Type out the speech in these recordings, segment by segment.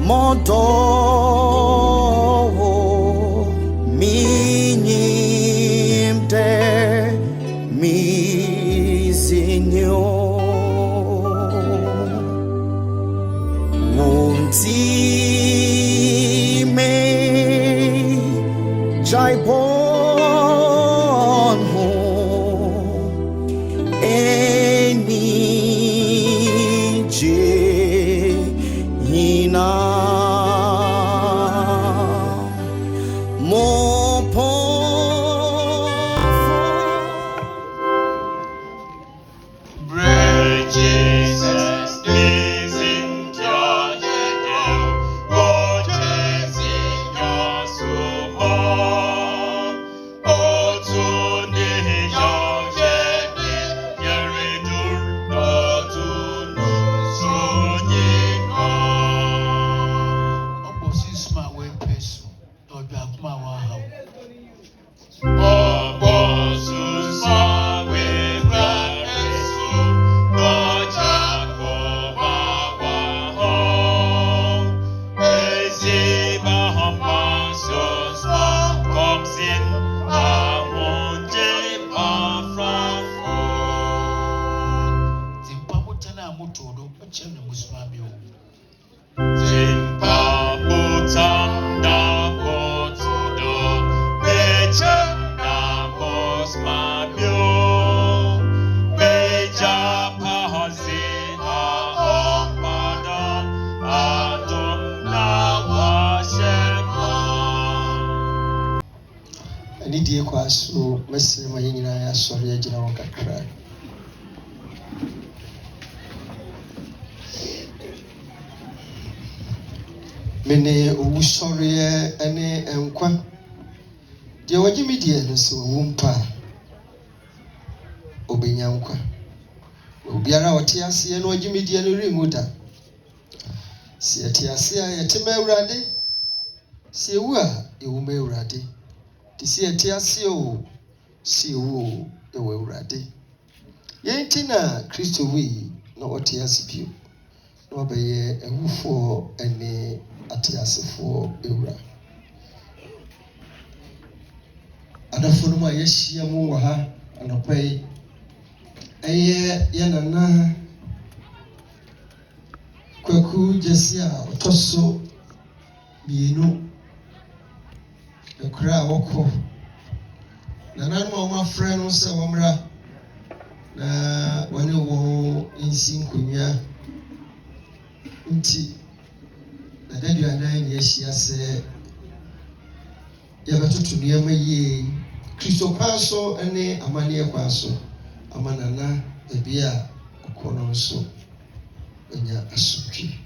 moto minyimte mizinyo muntime jaipon ho eni je hina Anidie kwa so mesere ma nyina ya sori agina won kakra. Mene owu sori ene enkwa. Die wagimi die no so owu mpa. Obenyankwa. Obiara wote ase no wagimi die no rimuda. Si ate ase a yetema awurade. Si ewu a ewu ma awurade. Tisi etiase o si wo ewe urade yenti na Kristo wi na otiase bio na obeye ewufo ene atiasefo ewura adafo no ma yehia mu wa ha anopai eye yanana kwaku jesia otoso bienu ekura woko na nanu ma freno se womra na wani wo insi nkunya nti na dadu anan ye hia se ye betoto niyama yi Kristo kwaso ene amane kwaso amanana ebia okono nso enya asutwi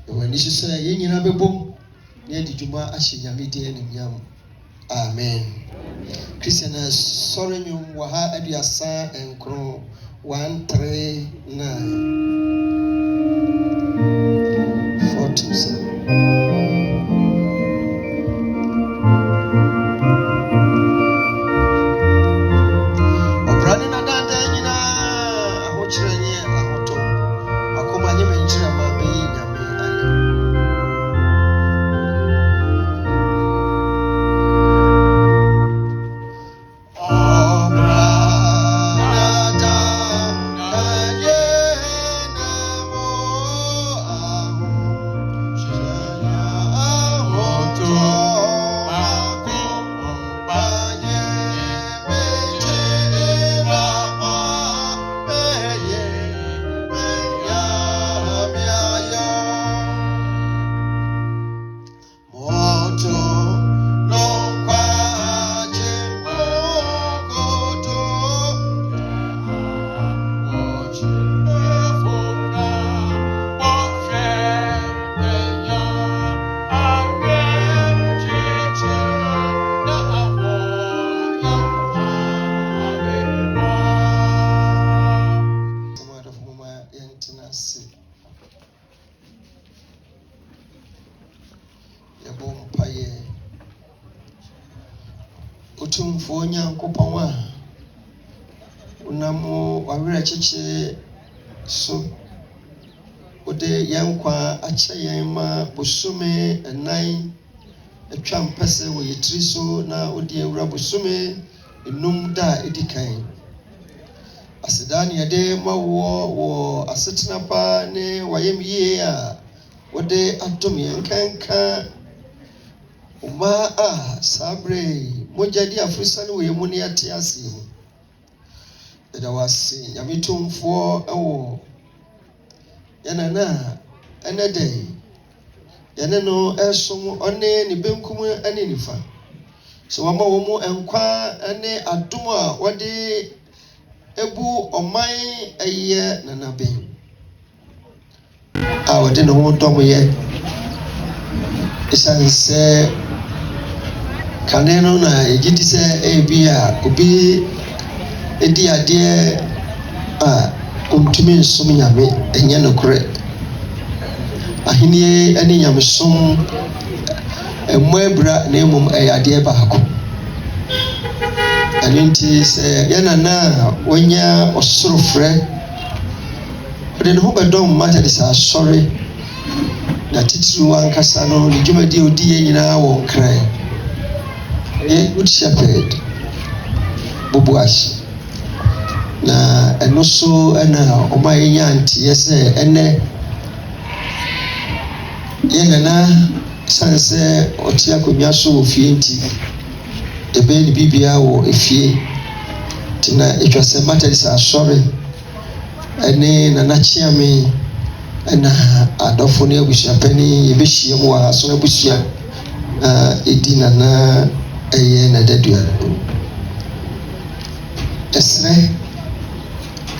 wani hise ye nyina bebom ne diduma ahye nyamede enyam. Amen. Christian sorry nyum wa ha aduasa enkro 139 47. Obrani na danda nyina ahochrenye ahoto akoma nyeme nchira mabe nyame ayo. Utumfo Nyankopon a unamo wawere cheche so wode yankwa akyɛ yɛn ma bosome ɛnan atwa mpɛsɛ wɔ yɛtiri so na wode awura bosome enum da edi kan aseda ne yɛde ma wɔ asetena pa ne wayɛm yie a wode adom yɛn kanka uma a sabre mogya di afurisa ne wɔ yɛn mu ne yɛte ase mu ɛda wase nyame tomfoɔ ɛwɔ yɛna na ɛnɛ dɛ yɛne no ɛsom ɔne ne benkum ɛne nifa so wama wɔ mu nkwa ɛne adom a wɔde ebu ɔman ɛyɛ nanaben a wɔde ne ho dɔm yɛ ɛsiane sɛ kane no na ɛgye di sɛ ɛbi a obi edi adeɛ a ɔntumi nsom nyame ɛnyɛ nokorɛ ahenie ɛne nyamesom ɛmmɔ abira na mmom ɛyɛ adeɛ baako ɛno nti sɛ yɛnana a wɔnya ɔsoro frɛ ɔde ne ho bɛdɔm matade sɛ asɔre na titiri wankasa no ne dwumadi a ɔdi yɛ nyinaa wɔ nkran ɛyɛ good shepherd boboahye na ɛno so ɛna ɔma yɛnya nteɛ sɛ ɛnɛ yɛnana sane sɛ ɔte akonnwa so wɔ fie nti ɛbɛyɛ ne biribiara wɔ efie nti na ɛtwa sɛ matade sɛ asɔre ɛne nanakyeame ɛna adɔfo ne abusuapɛni yɛbɛhyia mu wɔ ha so abusua na ɛdi nana ɛyɛ nadadua no ɛserɛ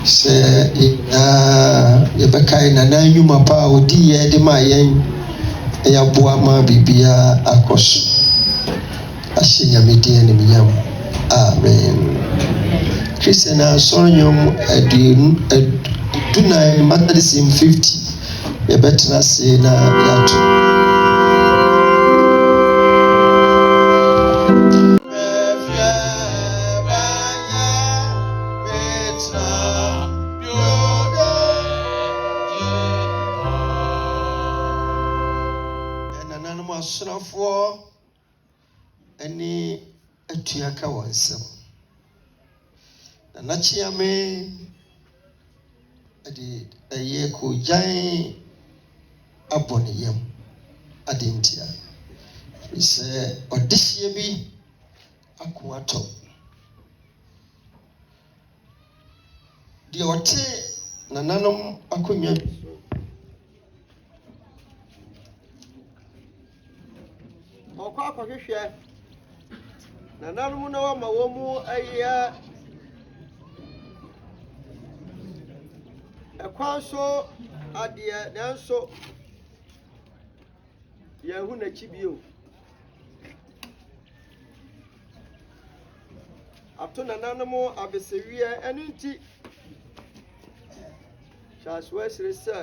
sɛ yɛbɛkae nana nnwuma pa a ɔdi yɛ de ma yɛn ɛyɛ aboa ma biribiara akɔ so ahyɛ nyame din animuonyam amen Christian asɔre nnwom adunan Methodism 50 yɛbɛtena ase na yɛato asonafoɔ ɛne atuaka wɔ nsɛm na nakyeame ɛde ɛyɛ kogyan abɔ ne yam ade ntia sɛ ɔdehyeɛ bi ako atɔ deɛ ɔte nananom akonnwa bi ɔkɔ akɔhwehwɛ nananom na wama wɔn mu ayɛ ɛkwan so adeɛ nanso yɛhu n'akyi bio ato nananom abɛsɛwie ɛno nti hyɛ asoa asire sɛ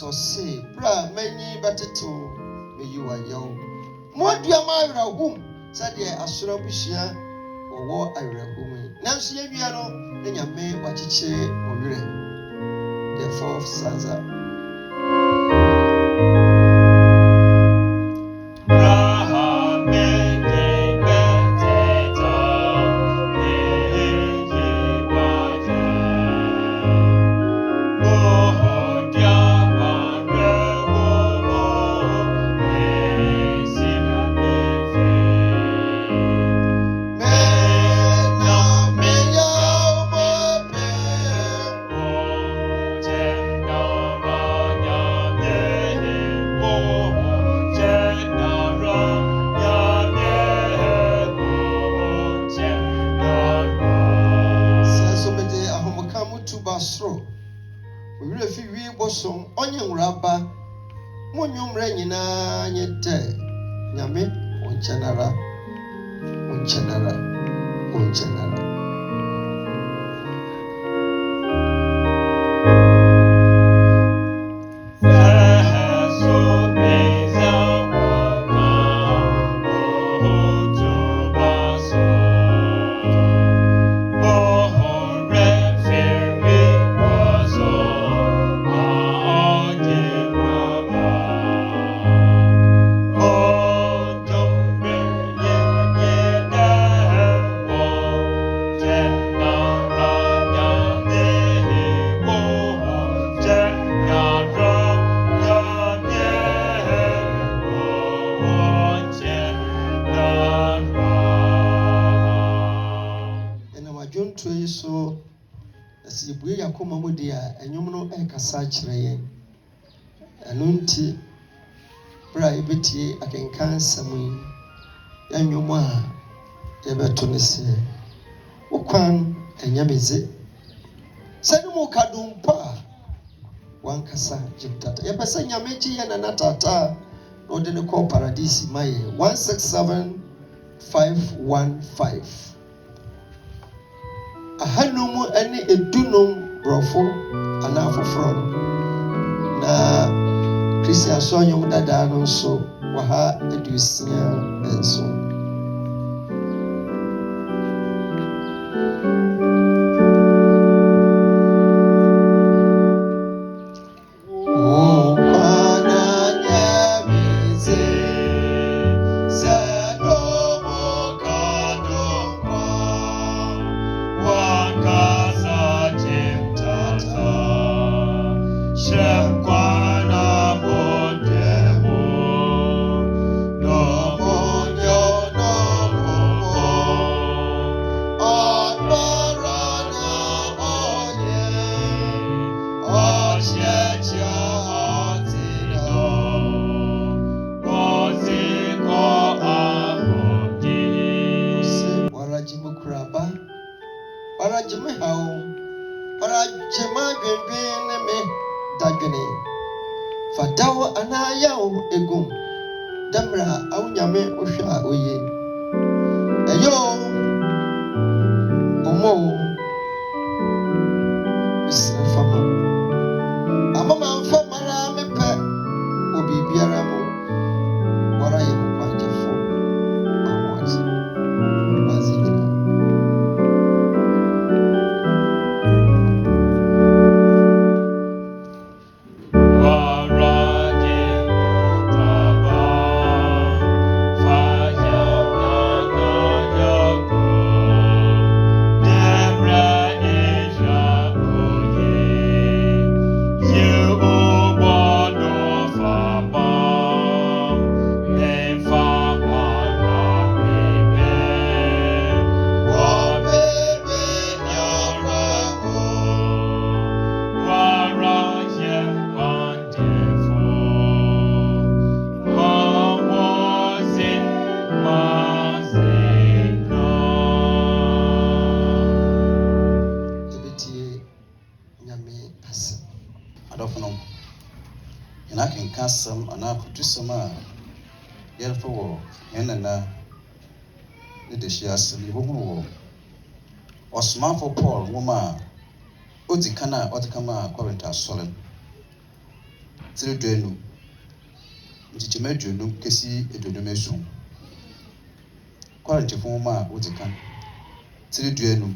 so say bra many bateto me you are young mo dua ma awrahum sade asoro buhia wo awrahum nanso ye wia no na nyame wakyeche owere the fourth stanza basro owire fi wi bosom onye nwraba monyumra nyina nyete nyame onchenara akoma mu dia enwom no ekasa kyerɛ yɛn ɛno nti bra yɛbɛtie akenkan nsɛm yi enwom a yɛbɛto ne sɛ wokwan enyameze sɛ no mu kadumpa wankasa jimtata yɛpɛsɛ nyame gye yɛ nana tata na ɔde ne kɔ paradise ma yɛ 167515 ahanum ɛne edunum brɔfo anaa foforɔ no na Christian so anyom dada no nso wɔ ha aduosia nso Fadawa anayaw egum damra awnyame ohwa oye eyo omo isfama amama mfama ra mepe obi biara mo wara ye kwajefo amwati bazina Kasam ana kutusama yelfo wo enana ne de shiasli wo osmafo Paul woma odikana odikama Korinta solen tireduenu ntichemeduenu kesi eduenu mesu Korinta woma odikan tireduenu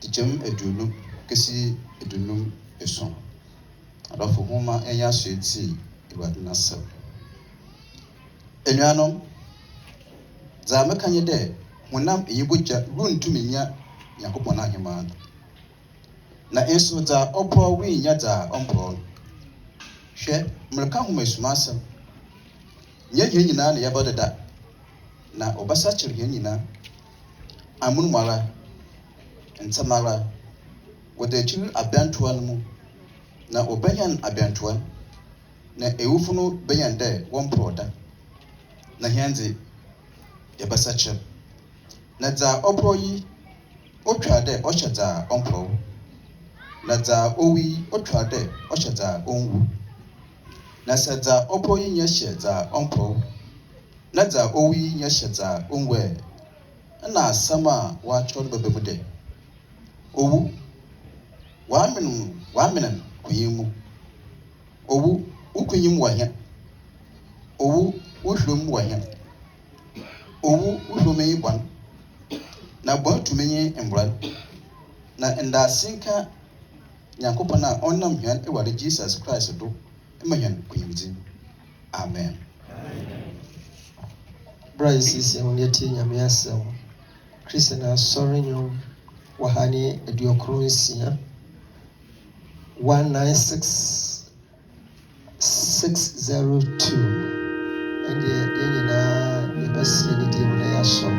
tichem eduenu kesi eduenu esu adofo homa enya so eti iwadu nasel enuanom za mekanye de honam eyiboja runtumi nya yakopona ahema na enso za opo wi nya za ompo hwe mreka homa esumasem nya ye nyina na yebodeda na obasa kyerye nyina amunumara ntamara wodachiri abantoa no mu na obanyan abantoa na ewufuno banyan de wonproda na hianze yebasa kyer na za oproyi otwa de ohye za ompro na za owi otwa de ohye za onwu na sa za oproyi nya hye za ompro na za owi nya hye za onwe na asama wa chon bebemu de owu wamenan kuyimu owu ukunyim wahya owu uhwem wahya owu uhwem yiban na bontumenye embran na ndasinka yakopana onam hwan ewade Jesus Christ do emahyan kuyimzi amen braisisi onyeti nyame asem Christian sorry nyo wahani ediokronsia 196602 and the best lady when I saw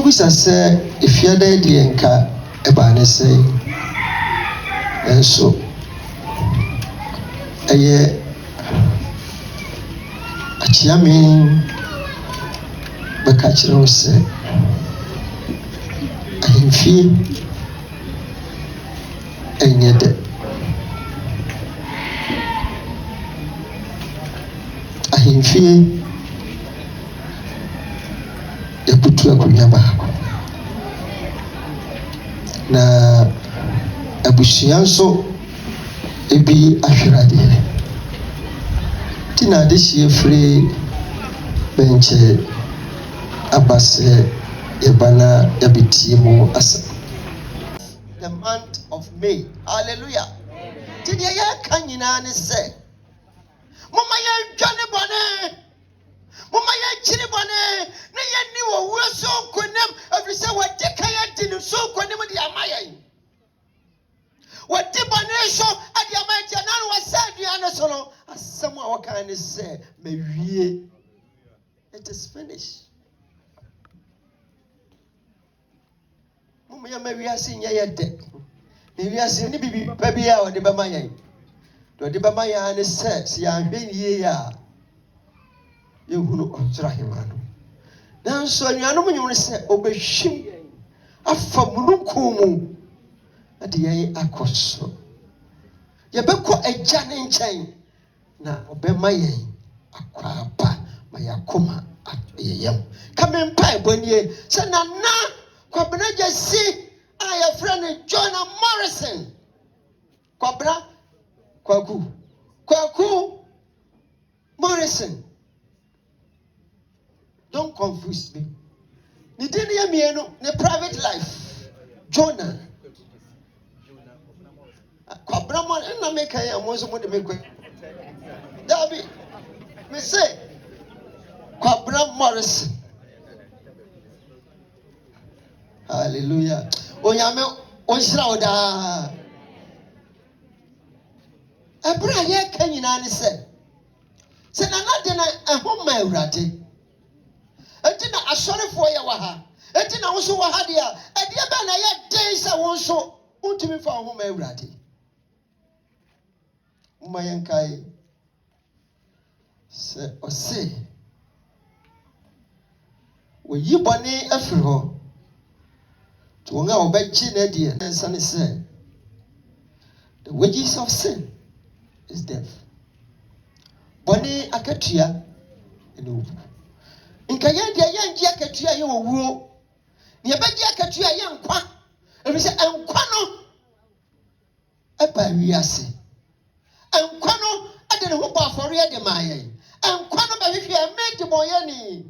bisa sɛ efiada deɛ nka ɛbaa ne sɛ ɛnso ɛyɛ akyiame bɛka kyerɛ wo sɛ ahemfie ɛnyɛ dɛ. Ahemfie yɛbutu akonnwa baako na abusua nso ebi ahweradeɛ ti na adehyie firi bɛnkyɛ aba sɛ yɛba na yɛbɛtie mu asa. The month of May. Hallelujah. Ti deɛ yɛka nyinaa ne sɛ mama yɛdwane bɔne, mama yɛkyiri bɔne, na yɛnni wɔ wuo so nkonim ɛfiri sɛ wɔde ka yɛdi no so nkonim de ama yɛn. Wɔde bɔne so ade ama yɛn na no wɔsɛ adua no so no asɛm a wɔka ne sɛ mawie. It is finished. Mama yɛ mawiase nyɛ yɛ dɛ. Na wiase ne bibi pa bi a wɔde bɛma yɛn. Wɔde bɛma yɛn ne sɛ sɛ yɛanhwɛ yie a yɛhunu ɔsoro ahema no. Nanso anuanom nyɛ sɛ ɔbɛhwim afa mununkum mu ade yɛn akɔ so. Yɛbɛkɔ agya ne nkyɛn na ɔbɛma yɛn akɔ aba ma yɛakoma yɛyam. Kame mpaebɔ nie sɛ Nana Kwabena Gyasi a yɛfrɛ no Jonah Morrison. Kwaku Morrison. Don't confuse me. Ni dini ya mienu, ni private life. Jonah. Kwabena Morrison. Ina meka ya mwanzo mwede mekwe. Dabi. Me say. Kwabena Morrison. Hallelujah. Onyame onshira oda. Ebra ye ka nyina ne se Nana de na ehoma awurade enti na asorefo ye wa ha enti na wo so wa ha de a ede ba na ye den se wo so untimi fa ehoma awurade uma yenkai se ose wo yibone afiri ho to won a obegye na de nsa ne se the wages of sin is death. Boni akatua ene owu. Nka ye de ye ngie akatua ye owuo. Ne ye begie akatua ye nkwa. Ebi se nkwa no eba wiase. Nkwa no ade ne ho ba afore ye de maaye. Nkwa no ba hwehwe amedi moye ni.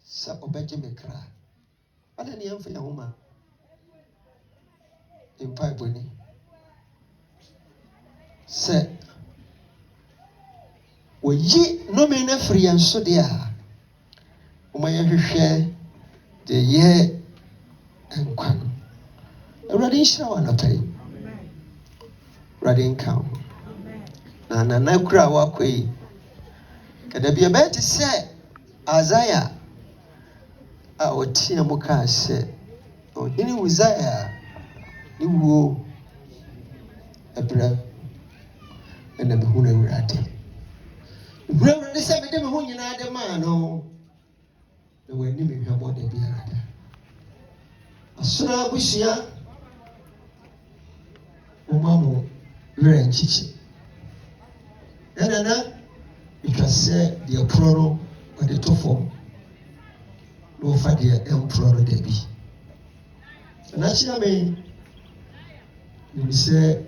Sa obegye mekra. Ade ne yemfa ye ho ma. Impa boni. Se woyi nome na firi enso de a omaye hwehwe de ye nkwa no awurade nhyira wa nopai awurade nka ho na Nana kura wakoi kada bia beti se Azaya a otia mu ka se odini Uzaya ni wo ebra ena be hunu awurade Brother, say me dem ho nyina de ma no. Na wani me hwabo de biara da. Asura busia. Umamu were nchichi. Na ikase de proro o de tofo. No fa de emproro de bi. Na chia me ni say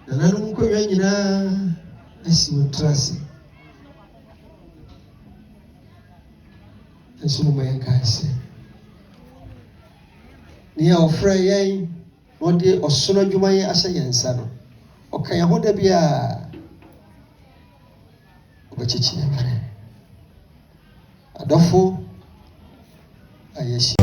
Nana nko yɛ nyinaa asi wo trase. Nso mo yɛ kaase. Ni a ofra yɛn ɔde ɔsono adwuma yɛ ahyɛ yɛn nsa no. Ɔka yɛn ho da bi a ɔbɛkyekye yɛn hwɛ. Adɔfo ayɛhyi.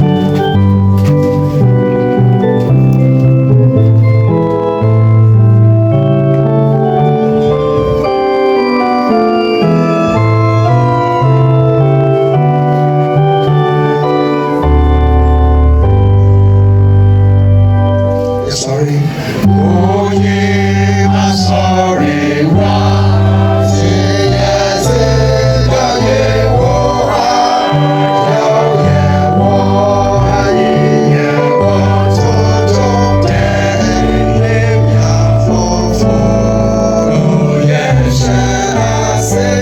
sorry. Oh, yeah, I'm sorry. Why? Say yes, yeah, yeah, oh, yeah, oh, yeah, oh, so, yeah, oh, yeah, shall I say,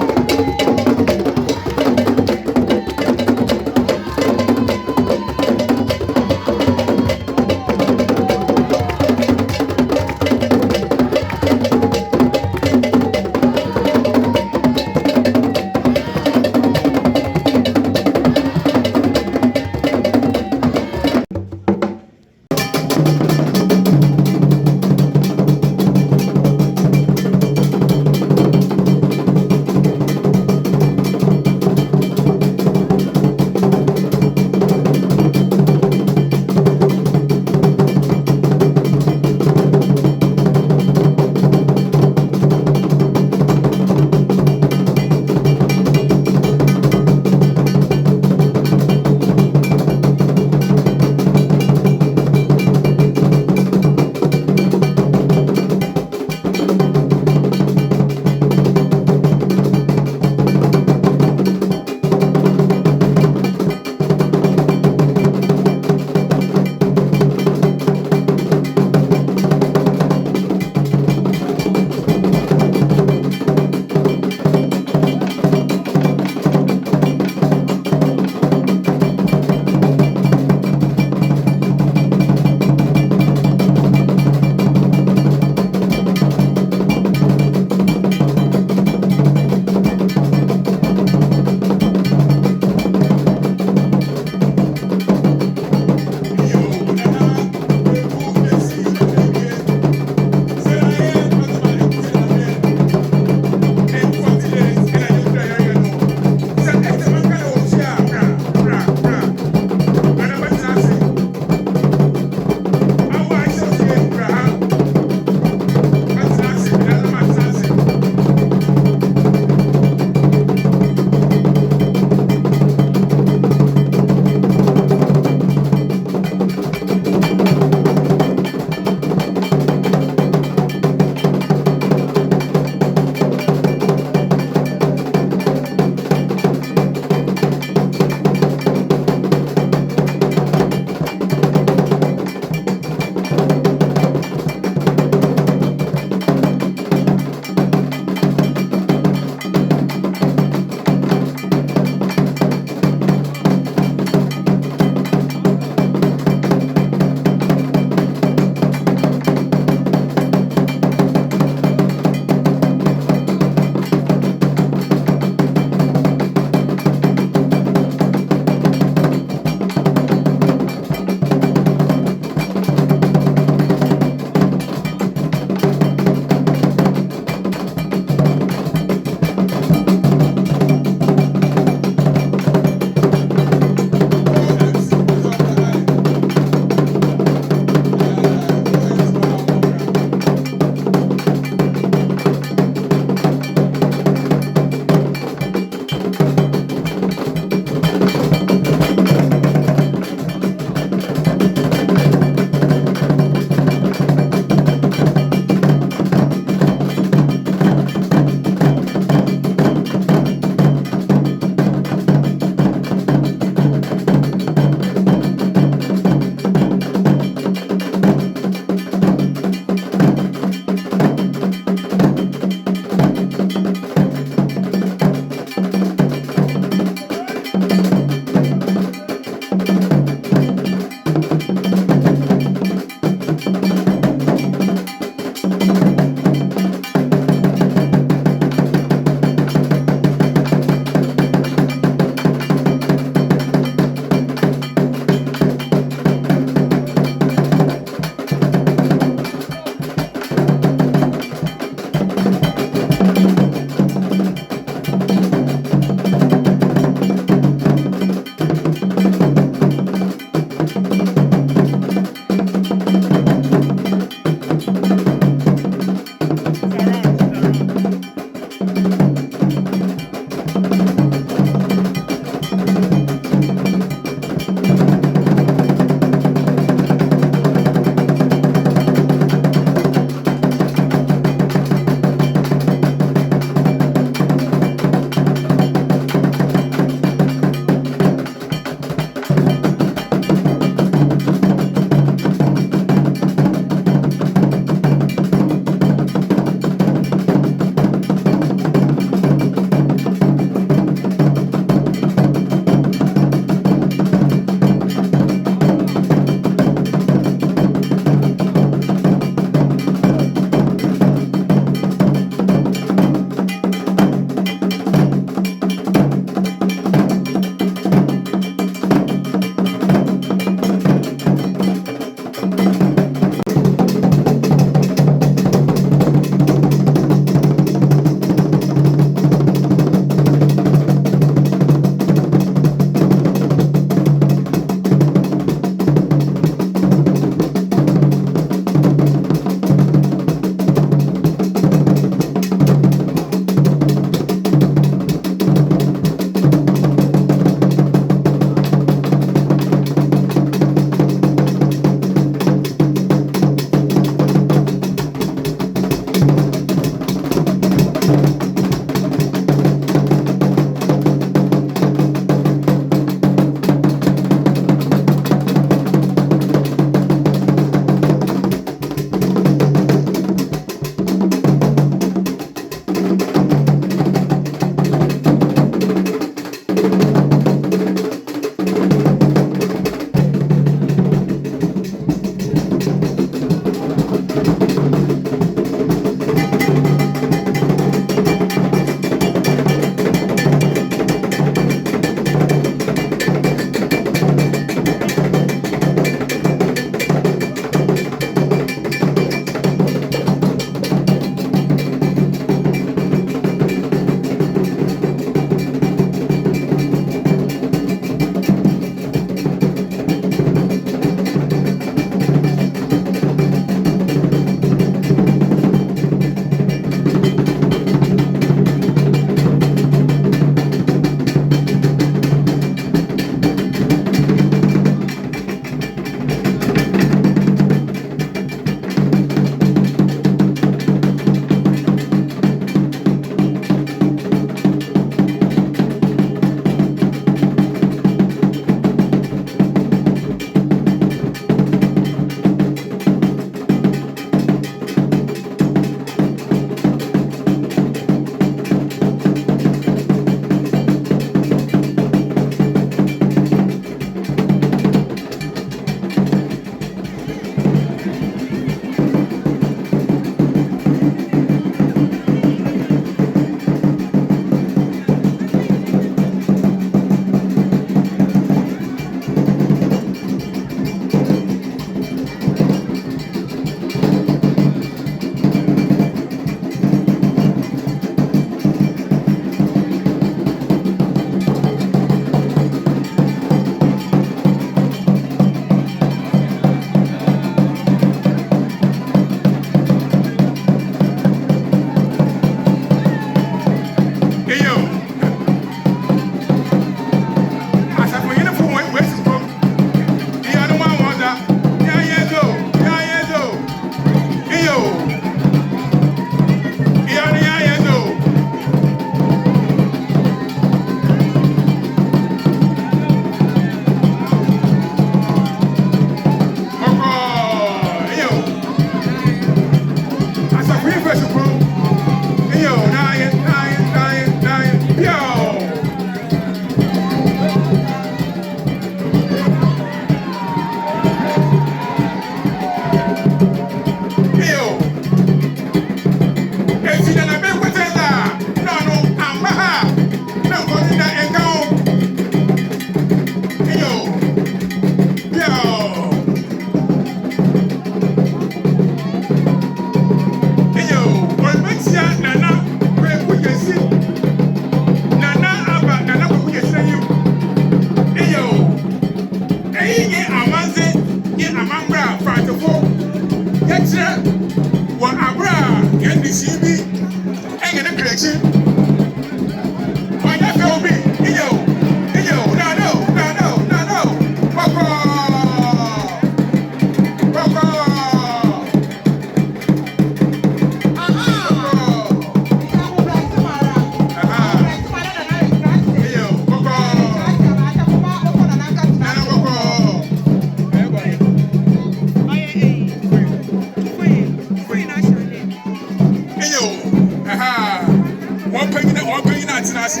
One penny at Nasi,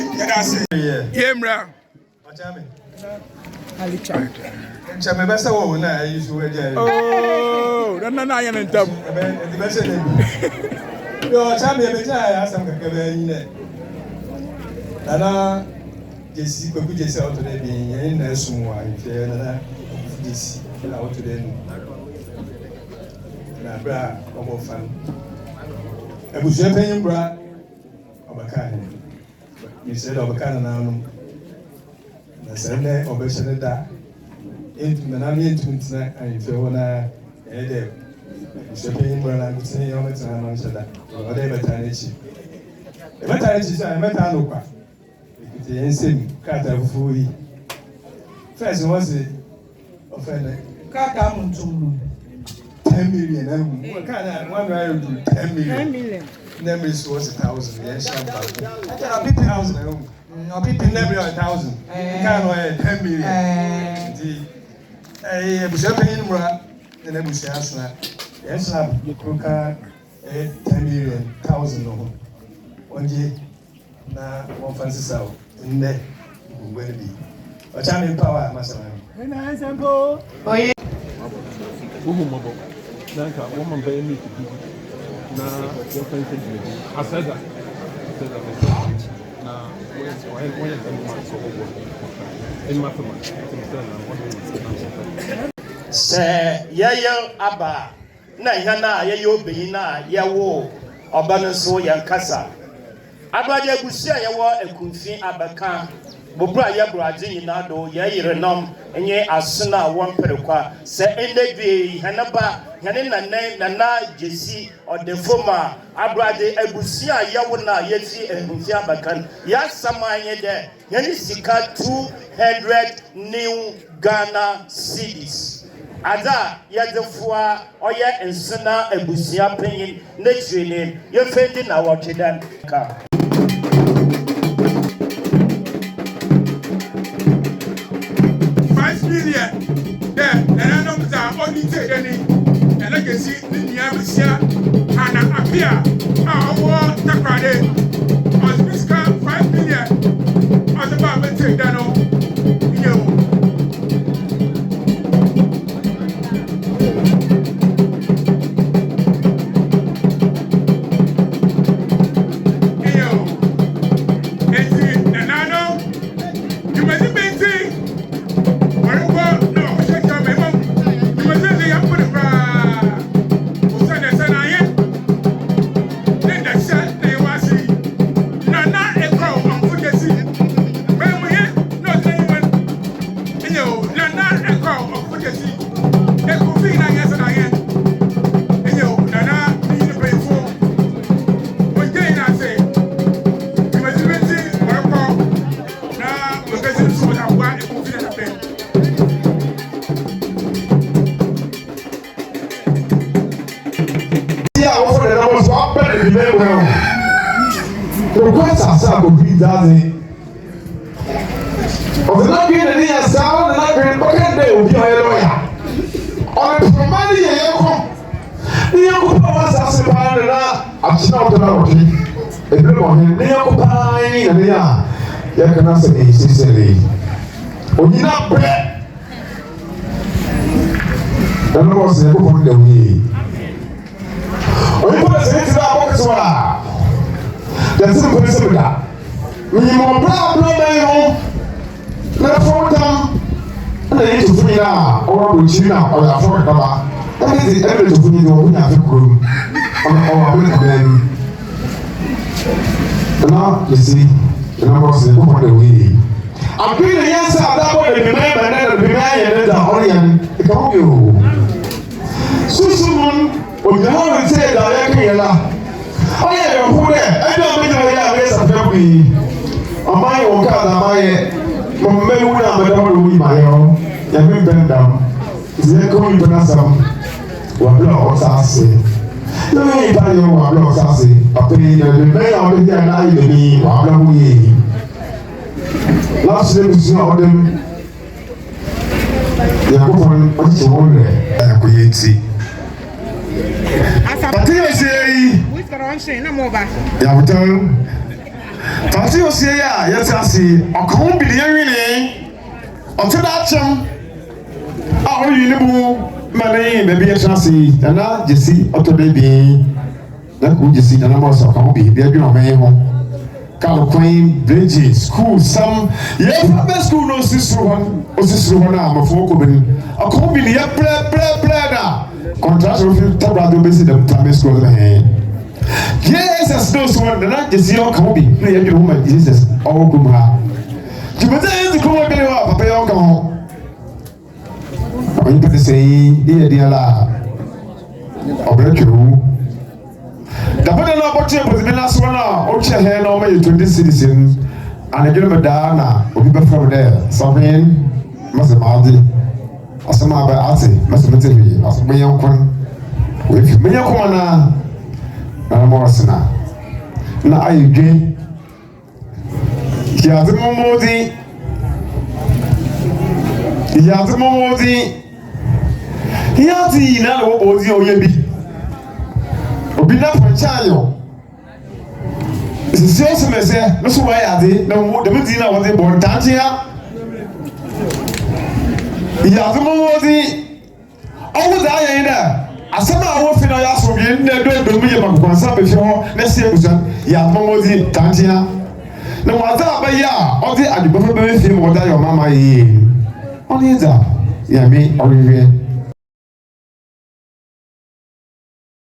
Yemra. Chamebasa wo na yisu weje. Oh, na ya ntam. The best name. Yo, chame be ja asam kakebe yin. Nana Jesi ko Jesi auto de bi yin na sunwa ife nana Jesi la auto de no. Na bra omo fan. Ebusu penyin bra obaka ni. You said obaka na no. Na sende obeshe da. Into the Nami into tonight, and if you wanna, you should pay him when I'm saying you're better than Shada, or whatever Tanichi. The Matanichi, I met Anuka. The insane cat of Fui. First was it offended. Kakam to 10 million, and what kind of 1 do 10 million? Never was 1,000, yes, I'm 50,000. No, people never 1,000. Can't 10 million. Bushra penyin mura na bushra asna yesa kuka 10 million 1,000 no onje na one Francis out nne ngwe bi o cha me power masana na sample oye uhumobo nanka woman be meet na your friend asada na when in mathematics se yeye aba na ihe na yeye obeyi na yewo oba no so yankasa abaje egusi ayewo ekunfi abaka bobra ye braje nyina do yeyire nom enye asena won perekwa se endedwe hanaba hane nana Jesi odefoma abraje egusi ayewo na yeti ekunfi abaka ya samanye de yani sika 200 new Ghana cedis. Ada yadefua oye ensena ebusia penyin na training ye fendi na watedan ka. There, and I know that only take any and I can see the Niabusia and appear our Takrade as Miska 5 million as a Baba take that on you. Daddy. Of the not being a near sound, and not being pocket day will be a lawyer. On the money, you come. The young was as a pound and I'm not the lottery. A blue on him, the young pine, and they are. You cannot say a Sicily. When you not bread, the Lord was a book on the way. When you put a sense of our focus, that's the principle that. Minimum problem na fotam na yetu funya owa bochina o ya fo baba ebe ebe to funya do funya fe kuro o wa bele kabelu na lesi na boss ko for the way appeal yes adabo de be na be ya da orian e ka yo susumun o nyawo se da ya kiyela o ya yo hu de e do me do ya be sa fe ku Amai okada amaye mmelu na amadawo lo wi mayo ya bi bendam ze ko mi benasam wa bla osase no yi ba yo wa bla osase apeni na le me ya obi ya na ile ni wa bla wu yi last day is not them ya ko fon o ti won le ya ko yi ti ati o se yi ya butan Mati osie ya yetasi akon bi ne yewini otoda chem a oyi ne bu mane be bi yetasi na jesi otoda bi na ku jesi na mo so akon bi bi adwuma me ho Kalo Queen Bridge School some yeah school no sisru na amafo ko bin akon bi ne ya bre da contract of tabra do besi the primary school he yes no so one na jesi akon bi ne ya dwuma Jesus all gum ha jumata yin ko mo bele wa papa yo kan ho oyin pete sei dia la obrekiru Dapat na opportunity but be last one na o che he na o may 20 citizens and again me da na obi be from there something must be asama ba ase must be tell asama yankon we fi me yankon na mo asna na ayidwe ya zumomodi ya ti na wo odi o ye bi obi na panchayo sisi osemese no so why ade na wo de medi na wo de bon tantia ya zumomodi owo da yan da asema wo fi na ya so bi na do mu ye makwansa be fi ho na se ebusan ya zumomodi tantia na waza ba ya odi adibofo be fi mo da yo mama yi oni da ya mi oriwe